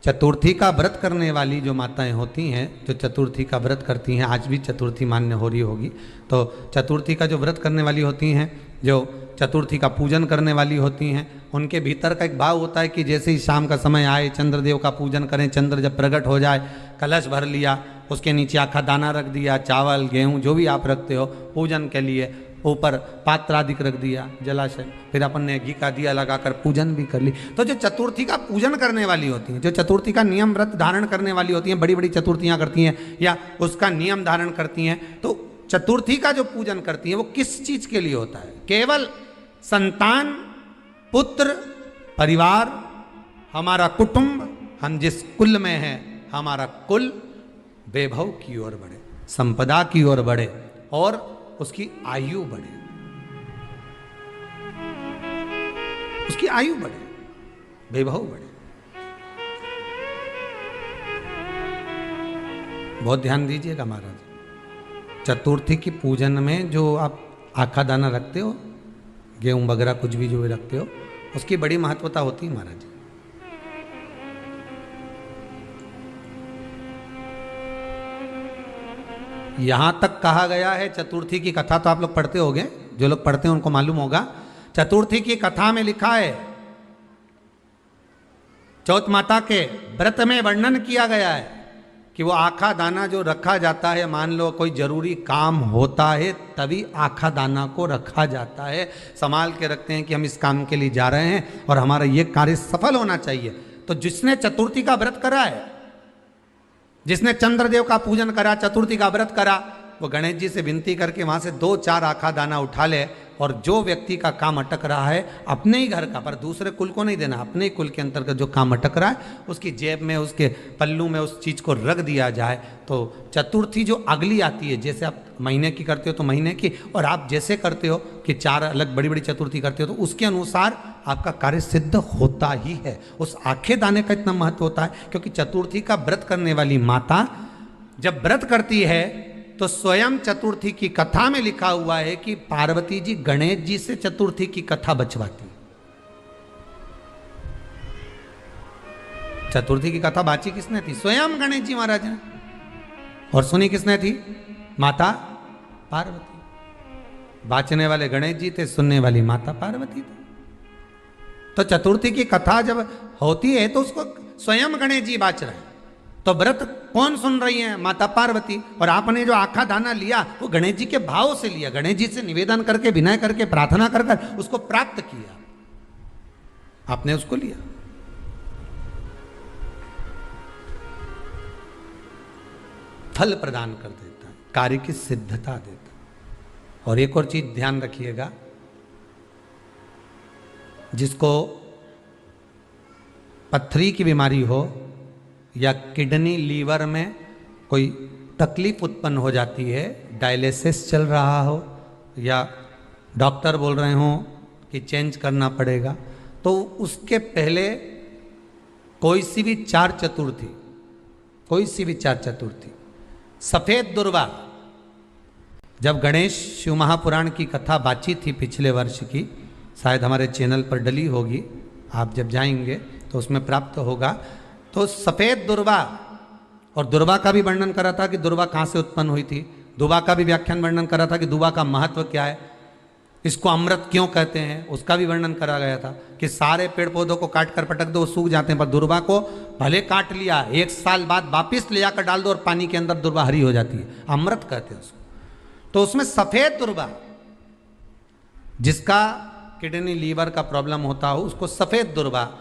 चतुर्थी का व्रत करने वाली जो माताएं होती हैं, जो चतुर्थी का व्रत करती हैं, आज भी चतुर्थी मान्य हो रही होगी, तो चतुर्थी का जो व्रत करने वाली होती हैं, जो चतुर्थी का पूजन करने वाली होती हैं, उनके भीतर का एक भाव होता है कि जैसे ही शाम का समय आए चंद्रदेव का पूजन करें, चंद्र जब प्रकट हो जाए, कलश भर लिया, उसके नीचे आखा दाना रख दिया, चावल गेहूँ जो भी आप रखते हो पूजन के लिए, ऊपर पात्र आदि रख दिया जलाशय, फिर अपन ने घी का दिया लगाकर पूजन भी कर ली। तो जो चतुर्थी का पूजन करने वाली होती हैं, जो चतुर्थी का नियम व्रत धारण करने वाली होती हैं, बड़ी बड़ी चतुर्थियां करती हैं या उसका नियम धारण करती हैं, तो चतुर्थी का जो पूजन करती हैं वो किस चीज के लिए होता है? केवल संतान, पुत्र, परिवार, हमारा कुटुंब, हम जिस कुल में हैं, हमारा कुल वैभव की ओर बढ़े, संपदा की ओर बढ़े और उसकी आयु बढ़े, उसकी आयु बढ़े, वैभव बढ़े। बहुत ध्यान दीजिएगा महाराज, चतुर्थी की पूजन में जो आप आखा दाना रखते हो, गेहूं वगैरह कुछ भी जो भी रखते हो, उसकी बड़ी महत्वता होती है महाराज। यहां तक कहा गया है, चतुर्थी की कथा तो आप लोग पढ़ते होंगे, जो लोग पढ़ते हैं उनको मालूम होगा, चतुर्थी की कथा में लिखा है, चौथ माता के व्रत में वर्णन किया गया है कि वो आखा दाना जो रखा जाता है, मान लो कोई जरूरी काम होता है तभी आखा दाना को रखा जाता है, संभाल के रखते हैं कि हम इस काम के लिए जा रहे हैं और हमारा ये कार्य सफल होना चाहिए। तो जिसने चतुर्थी का व्रत करा है, जिसने चंद्रदेव का पूजन करा, चतुर्थी का व्रत करा, वो गणेश जी से विनती करके वहां से 2-4 आखा दाना उठा ले, और जो व्यक्ति का काम अटक रहा है अपने ही घर का, पर दूसरे कुल को नहीं देना, अपने ही कुल के अंतर्गत जो काम अटक रहा है उसकी जेब में, उसके पल्लू में उस चीज को रख दिया जाए। तो चतुर्थी जो अगली आती है, जैसे आप महीने की करते हो तो महीने की, और आप जैसे करते हो कि 4 अलग बड़ी बड़ी चतुर्थी करते हो, तो उसके अनुसार आपका कार्य सिद्ध होता ही है। उस आखे दाने का इतना महत्व होता है क्योंकि चतुर्थी का व्रत करने वाली माता जब व्रत करती है तो स्वयं चतुर्थी की कथा में लिखा हुआ है कि पार्वती जी गणेश जी से चतुर्थी की कथा बचवाती। चतुर्थी की कथा बाची किसने थी? स्वयं गणेश जी महाराज ने। और सुनी किसने थी? माता पार्वती। बाचने वाले गणेश जी थे, सुनने वाली माता पार्वती थी। तो चतुर्थी की कथा जब होती है तो उसको स्वयं गणेश जी बाच रहे हैं, तो व्रत कौन सुन रही है? माता पार्वती। और आपने जो आखा दाना लिया वो गणेश जी के भाव से लिया, गणेश जी से निवेदन करके, विनय करके, प्रार्थना कर कर उसको प्राप्त किया, आपने उसको लिया। फल प्रदान कर देता है, कार्य की सिद्धता देता है। और एक और चीज ध्यान रखिएगा, जिसको पथरी की बीमारी हो या किडनी लीवर में कोई तकलीफ उत्पन्न हो जाती है, डायलिसिस चल रहा हो या डॉक्टर बोल रहे हो कि चेंज करना पड़ेगा, तो उसके पहले कोई सी भी 4 चतुर्थी, कोई सी भी 4 चतुर्थी, सफेद दुर्वा, जब गणेश शिव महापुराण की कथा बाची थी पिछले वर्ष की, शायद हमारे चैनल पर डली होगी, आप जब जाएंगे तो उसमें प्राप्त होगा। तो सफेद दुर्वा, और दुर्वा का भी वर्णन करा था कि दुर्वा कहाँ से उत्पन्न हुई थी, दुबा का भी व्याख्यान वर्णन करा था कि दुबा का महत्व क्या है, इसको अमृत क्यों कहते हैं, उसका भी वर्णन करा गया था कि सारे पेड़ पौधों को काट कर पटक दो, वो सूख जाते हैं, पर दुर्वा को भले काट लिया, 1 साल बाद वापिस ले जाकर डाल दो और पानी के अंदर दुर्वा हरी हो जाती है, अमृत कहते हैं उसको। तो उसमें सफेद दुर्वा, जिसका किडनी लीवर का प्रॉब्लम होता हो, उसको सफेद दुर्वा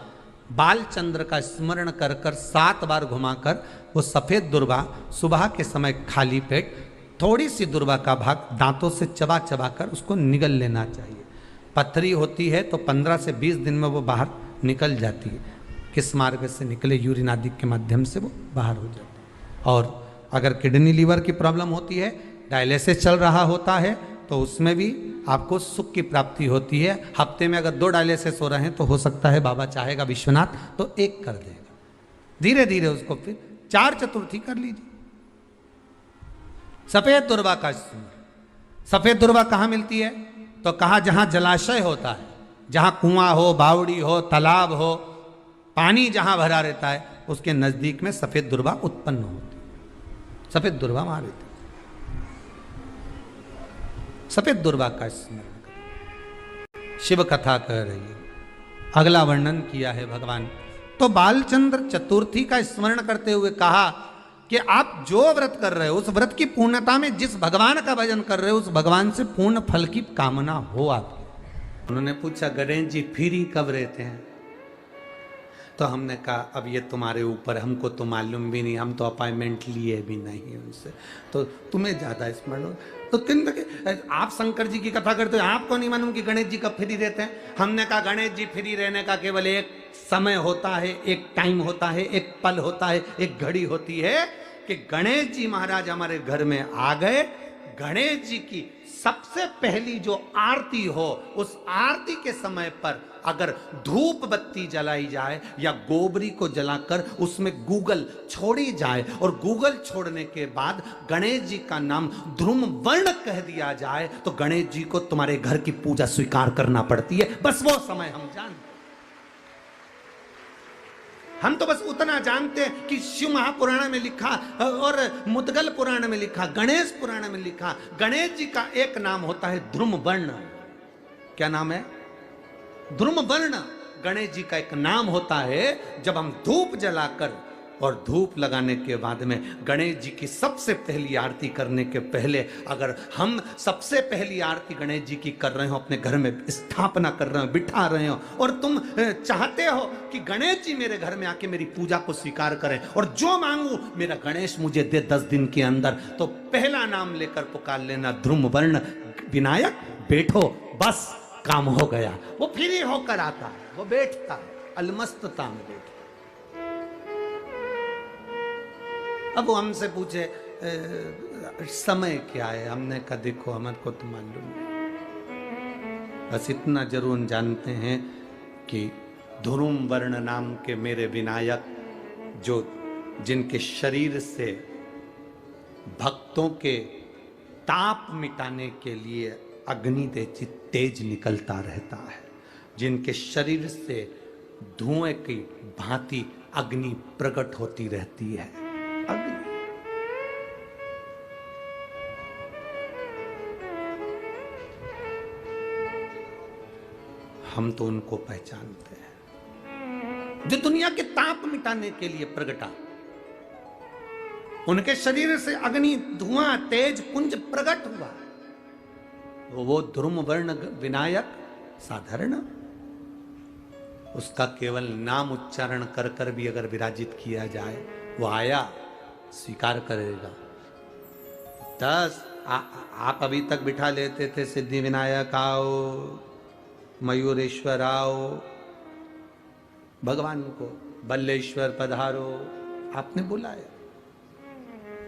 बाल चंद्र का स्मरण कर कर 7 बार घुमाकर वो सफेद दुर्वा सुबह के समय खाली पेट थोड़ी सी दुर्वा का भाग दांतों से चबा चबा कर उसको निगल लेना चाहिए। पथरी होती है तो 15 से 20 दिन में वो बाहर निकल जाती है, किस मार्ग से निकले, यूरिन आदि के माध्यम से वो बाहर हो जाती है। और अगर किडनी लीवर की प्रॉब्लम होती है, डायलिसिस चल रहा होता है, तो उसमें भी आपको सुख की प्राप्ति होती है। हफ्ते में अगर 2 डायलिसिस हो रहे हैं तो हो सकता है बाबा चाहेगा विश्वनाथ तो 1 कर देगा, धीरे धीरे उसको फिर 4 चतुर्थी कर लीजिए। सफेद दुर्वा का, सफेद दुर्वा कहाँ मिलती है? तो कहा जहां जलाशय होता है, जहां कुआं हो, बावड़ी हो, तालाब हो, पानी जहां भरा रहता है, उसके नजदीक में सफेद दुर्वा उत्पन्न होती, सफेद दुर्वा मार देती। सफेद दुर्वा का स्मरण कर शिव कथा कह रही है। अगला वर्णन किया है भगवान। तो बालचंद्र चतुर्थी का स्मरण करते हुए कहा कि आप जो व्रत कर रहे हो उस व्रत की पूर्णता में जिस भगवान का भजन कर रहे हो उस भगवान से पूर्ण फल की कामना हो आपकी। उन्होंने पूछा गणेश जी फ्री कब रहते हैं? तो हमने कहा अब ये तुम्हारे ऊपर, हमको तो मालूम भी नहीं, हम तो अपॉइंटमेंट लिए भी नहीं उनसे, तो तुम्हें ज्यादा स्मरण हो। तो आप शंकर जी की कथा करते हो, आपको नहीं मालूम कि गणेश जी कब फ्री रहते हैं? हमने कहा गणेश जी फ्री रहने का केवल एक समय होता है, एक टाइम होता है, एक पल होता है, एक घड़ी होती है कि गणेश जी महाराज हमारे घर में आ गए। गणेश जी की सबसे पहली जो आरती हो उस आरती के समय पर अगर धूप बत्ती जलाई जाए या गोबरी को जलाकर उसमें गूगल छोड़ी जाए और गूगल छोड़ने के बाद गणेश जी का नाम ध्रुम वर्ण कह दिया जाए तो गणेश जी को तुम्हारे घर की पूजा स्वीकार करना पड़ती है। बस वो समय हम जानते, हम तो बस उतना जानते हैं कि शिव महापुराण में लिखा और मुद्गल पुराण में लिखा, गणेश पुराण में लिखा, गणेश जी का एक नाम होता है ध्रुम वर्ण। क्या नाम है? ध्रुम वर्ण गणेश जी का एक नाम होता है। जब हम धूप जलाकर और धूप लगाने के बाद में गणेश जी की सबसे पहली आरती करने के पहले अगर हम सबसे पहली आरती गणेश जी की कर रहे हो, अपने घर में स्थापना कर रहे हो, बिठा रहे हो और तुम चाहते हो कि गणेश जी मेरे घर में आके मेरी पूजा को स्वीकार करें और जो मांगू मेरा गणेश मुझे दे 10 दिन के अंदर, तो पहला नाम लेकर पुकार लेना ध्रुम वर्ण विनायक, बैठो, बस काम हो गया। वो फ्री होकर आता है, वो बैठता है, अलमस्तता में बैठता। अब वो हमसे पूछे समय क्या है? हमने कहा देखो हमारे को तो मालूम नहीं, बस इतना जरूर जानते हैं कि ध्रुम वर्ण नाम के मेरे विनायक जो जिनके शरीर से भक्तों के ताप मिटाने के लिए अग्नि तेज निकलता रहता है, जिनके शरीर से धुएं की भांति अग्नि प्रकट होती रहती है। अग्नि हम तो उनको पहचानते हैं जो दुनिया के ताप मिटाने के लिए प्रगटा। उनके शरीर से अग्नि धुआं तेज पुंज प्रकट हुआ। वो ध्रुम वर्ण विनायक साधारण, उसका केवल नाम उच्चारण कर कर भी अगर विराजित किया जाए वो आया स्वीकार करेगा। 10 आप अभी तक बिठा लेते थे सिद्धि विनायक आओ, मयूरेश्वर आओ, भगवान को बल्लेश्वर पधारो, आपने बुलाया,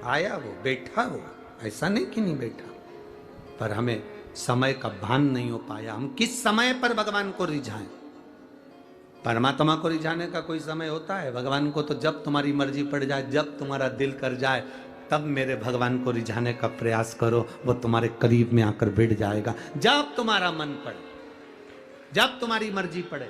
आया वो, बैठा वो, ऐसा नहीं कि नहीं बैठा, पर हमें समय का भान नहीं हो पाया। हम किस समय पर भगवान को रिझाएं? परमात्मा को रिझाने का कोई समय होता है? भगवान को तो जब तुम्हारी मर्जी पड़ जाए, जब तुम्हारा दिल कर जाए, तब मेरे भगवान को रिझाने का प्रयास करो, वो तुम्हारे करीब में आकर बैठ जाएगा। जब तुम्हारा मन पड़े, जब तुम्हारी मर्जी पड़े।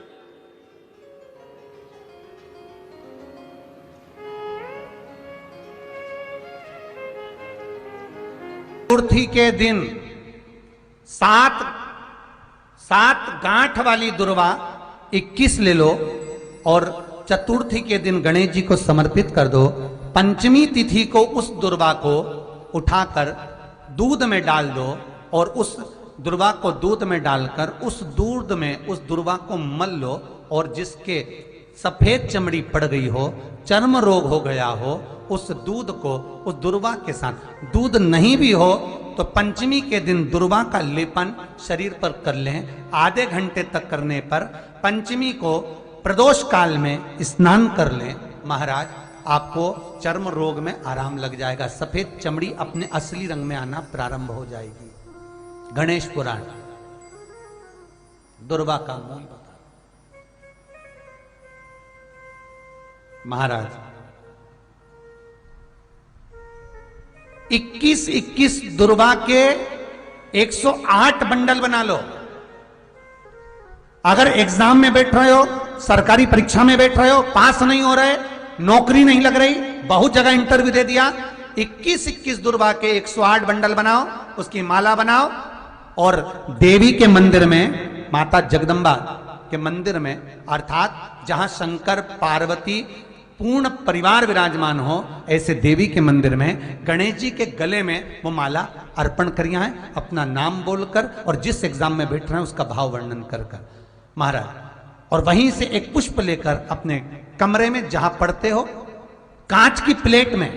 चतुर्थी के दिन 7 गांठ वाली दुर्वा 21 ले लो और चतुर्थी के दिन गणेश जी को समर्पित कर दो। पंचमी तिथि को उस दुर्वा को उठाकर दूध में डाल दो और उस दुर्वा को दूध में डालकर उस दूध में उस दुर्वा को मल लो और जिसके सफेद चमड़ी पड़ गई हो, चर्म रोग हो गया हो, उस दूध को उस दुर्वा के साथ, दूध नहीं भी हो तो पंचमी के दिन दुर्वा का लेपन शरीर पर कर लें। आधे घंटे तक करने पर पंचमी को प्रदोष काल में स्नान कर लें। महाराज आपको चर्म रोग में आराम लग जाएगा, सफेद चमड़ी अपने असली रंग में आना प्रारंभ हो जाएगी। गणेश पुराण दुर्वा का मूल बता। महाराज 21 दुर्वा के 108 बंडल बना लो। अगर एग्जाम में बैठ रहे हो, सरकारी परीक्षा में बैठ रहे हो, पास नहीं हो रहे, नौकरी नहीं लग रही, बहुत जगह इंटरव्यू दे दिया, 21 दुर्वा के 108 बंडल बनाओ, उसकी माला बनाओ और देवी के मंदिर में, माता जगदम्बा के मंदिर में, अर्थात जहां शंकर पार्वती पूर्ण परिवार विराजमान हो, ऐसे देवी के मंदिर में गणेश जी के गले में वो माला अर्पण करिया है, अपना नाम बोलकर और जिस एग्जाम में बैठ रहे हैं उसका भाव वर्णन कर महाराज, और वहीं से एक पुष्प लेकर अपने कमरे में जहां पढ़ते हो कांच की प्लेट में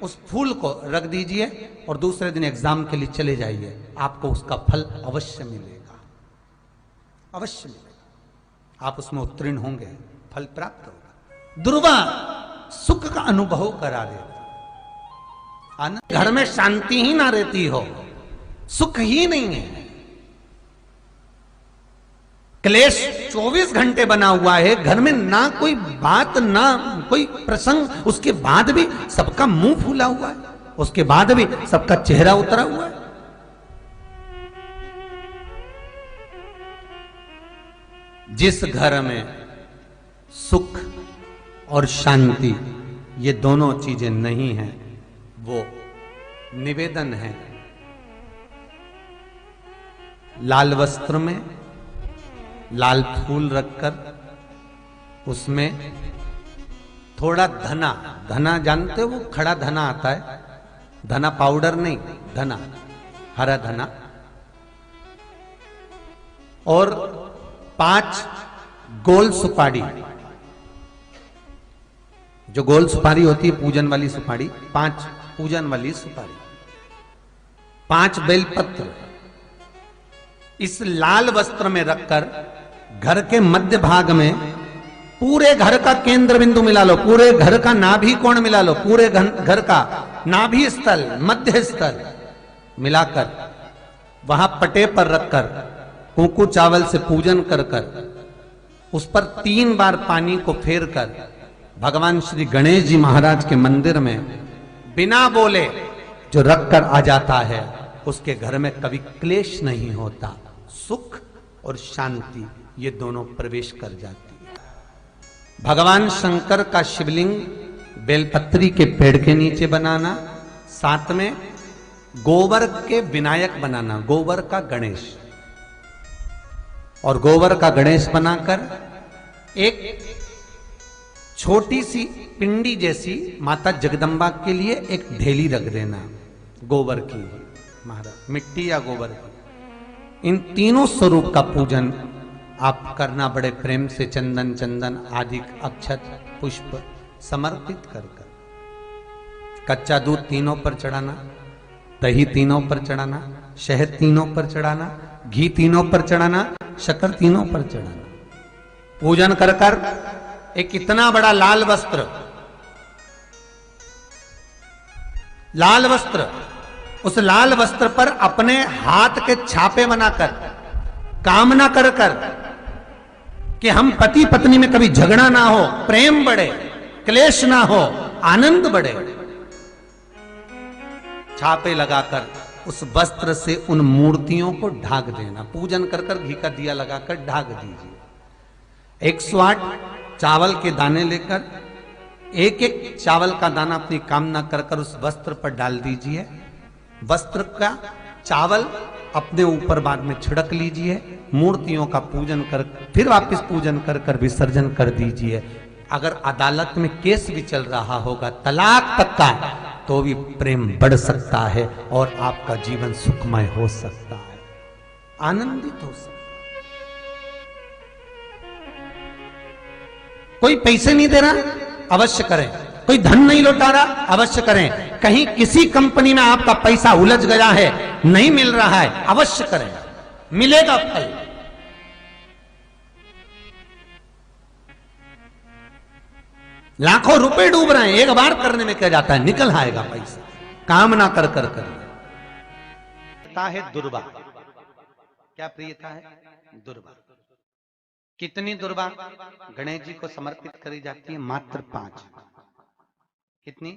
उस फूल को रख दीजिए और दूसरे दिन एग्जाम के लिए चले जाइए, आपको उसका फल अवश्य मिलेगा, अवश्य मिलेगा, आप उसमें उत्तीर्ण होंगे, फल प्राप्त होगा। दुर्वा सुख का अनुभव करा देता, घर में शांति ही ना रहती हो, सुख ही नहीं है, क्लेश 24 घंटे बना हुआ है, घर में ना कोई बात ना कोई प्रसंग, उसके बाद भी सबका मुंह फूला हुआ है, उसके बाद भी सबका चेहरा उतरा हुआ है। जिस घर में सुख और शांति ये दोनों चीजें नहीं हैं, वो निवेदन है लाल वस्त्र में लाल फूल रखकर उसमें थोड़ा धना, धना जानते हो वो खड़ा धना आता है, धना पाउडर नहीं, धना हरा धना, और 5 गोल सुपारी, जो गोल सुपारी होती है पूजन वाली सुपारी, 5 पूजन वाली सुपारी, 5 बेलपत्र इस लाल वस्त्र में रखकर घर के मध्य भाग में पूरे घर का केंद्र बिंदु मिला लो, पूरे घर का नाभि कोण मिला लो, पूरे घर का नाभि स्थल मध्य स्थल मिलाकर वहां पटे पर रखकर कुंकू चावल से पूजन कर उस पर 3 बार पानी को फेर कर भगवान श्री गणेश जी महाराज के मंदिर में बिना बोले जो रखकर आ जाता है, उसके घर में कभी क्लेश नहीं होता, सुख और शांति ये दोनों प्रवेश कर जाती है। भगवान शंकर का शिवलिंग बेलपत्री के पेड़ के नीचे बनाना, साथ में गोबर के विनायक बनाना, गोबर का गणेश, और गोबर का गणेश बनाकर एक छोटी सी पिंडी जैसी माता जगदम्बा के लिए एक ढेली रख देना गोबर की, महाराज मिट्टी या गोबर की। इन तीनों स्वरूप का पूजन आप करना बड़े प्रेम से, चंदन चंदन आदि अक्षत पुष्प समर्पित कर कच्चा दूध तीनों पर चढ़ाना, दही तीनों पर चढ़ाना, शहद तीनों पर चढ़ाना, घी तीनों पर चढ़ाना, शक्कर तीनों पर चढ़ाना, पूजन कर एक इतना बड़ा लाल वस्त्र, लाल वस्त्र, उस लाल वस्त्र पर अपने हाथ के छापे बनाकर कामना कर कि हम पति पत्नी में कभी झगड़ा ना हो, प्रेम बढ़े, क्लेश ना हो, आनंद बढ़े, छापे लगाकर उस वस्त्र से उन मूर्तियों को ढाक देना, पूजन कर घी का दिया लगाकर ढाक दीजिए। 108 चावल के दाने लेकर एक एक चावल का दाना अपनी कामना कर उस वस्त्र पर डाल दीजिए, वस्त्र का चावल अपने ऊपर बाद में छिड़क लीजिए, मूर्तियों का पूजन कर फिर वापस पूजन कर विसर्जन कर दीजिए। अगर अदालत में केस भी चल रहा होगा तलाक तक का, तो भी प्रेम बढ़ सकता है और आपका जीवन सुखमय हो सकता है, आनंदित हो सकता है। कोई पैसे नहीं दे रहा, अवश्य करें, कोई धन नहीं लौटा रहा, अवश्य करें, कहीं किसी कंपनी में आपका पैसा उलझ गया है, नहीं मिल रहा है, अवश्य करें, मिलेगा फल। लाखों रुपए डूब रहे हैं, एक बार करने में क्या जाता है, निकल आएगा पैसा, कामना कर है दुर्वा, क्या प्रियता है दुर्वा। कितनी दुर्वा गणेश जी को समर्पित करी जाती है? मात्र 5। कितनी?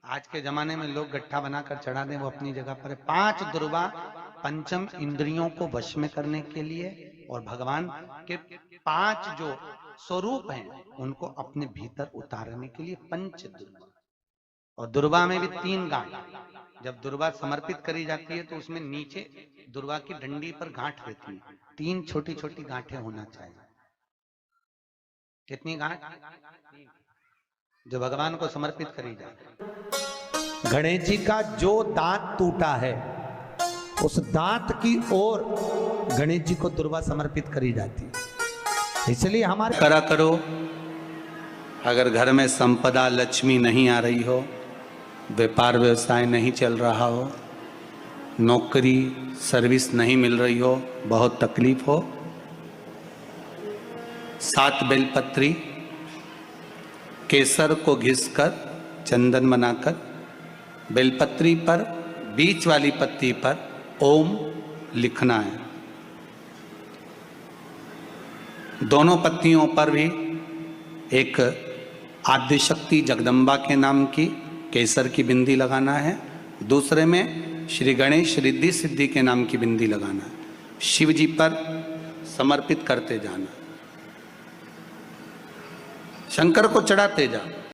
आज के जमाने में लोग गट्ठा बनाकर चढ़ा दें, वो अपनी जगह पर है। 5 दुर्वा पंचम इंद्रियों को वश में करने के लिए और भगवान के 5 जो स्वरूप हैं, उनको अपने भीतर उतारने के लिए पंच दुर्वा। और दुर्वा में भी 3 गांठ। जब दुर्वा समर्पित करी जाती है तो उसमें नीचे दुर्वा की डंडी पर गांठ रहती है, 3 छोटी छोटी गांठें होना चाहिए। कितनी गांठ? जो भगवान को समर्पित करी जाए। गणेश जी का जो दांत टूटा है, उस दांत की ओर गणेश जी को दुर्वा समर्पित करी जाती है। इसलिए हमारे करा करो। अगर घर में संपदा लक्ष्मी नहीं आ रही हो, व्यापार व्यवसाय नहीं चल रहा हो, नौकरी सर्विस नहीं मिल रही हो, बहुत तकलीफ हो, 7 बेलपत्री केसर को घिसकर चंदन बनाकर बेलपत्री पर बीच वाली पत्ती पर ओम लिखना है। दोनों पत्तियों पर भी एक आद्यशक्ति जगदम्बा के नाम की केसर की बिंदी लगाना है, दूसरे में श्री गणेश रिद्धि सिद्धि के नाम की बिंदी लगाना है। शिव जी पर समर्पित करते जाना, शंकर को चढ़ाते जा।